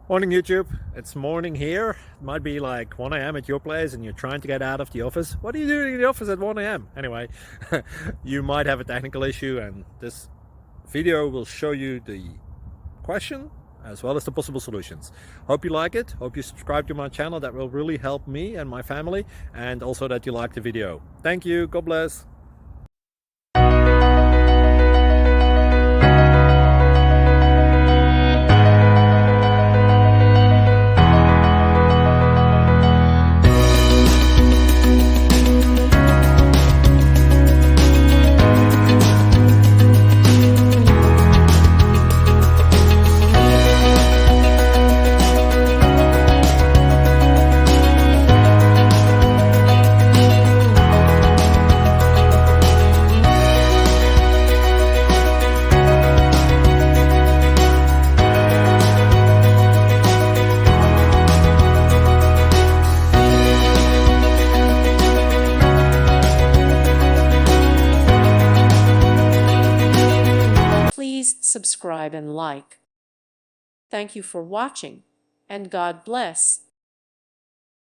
Morning YouTube, it's morning here. It might be like 1 a.m. at your place and you're trying to get out of the office. What are you doing in the office at 1 a.m.? Anyway, you might have a technical issue and this video will show you the question as well as the possible solutions. Hope you like it, hope you subscribe to my channel. That will really help me and my family, and also that you like the video. Thank you, God bless. Please subscribe and like. Thank you for watching, and God bless.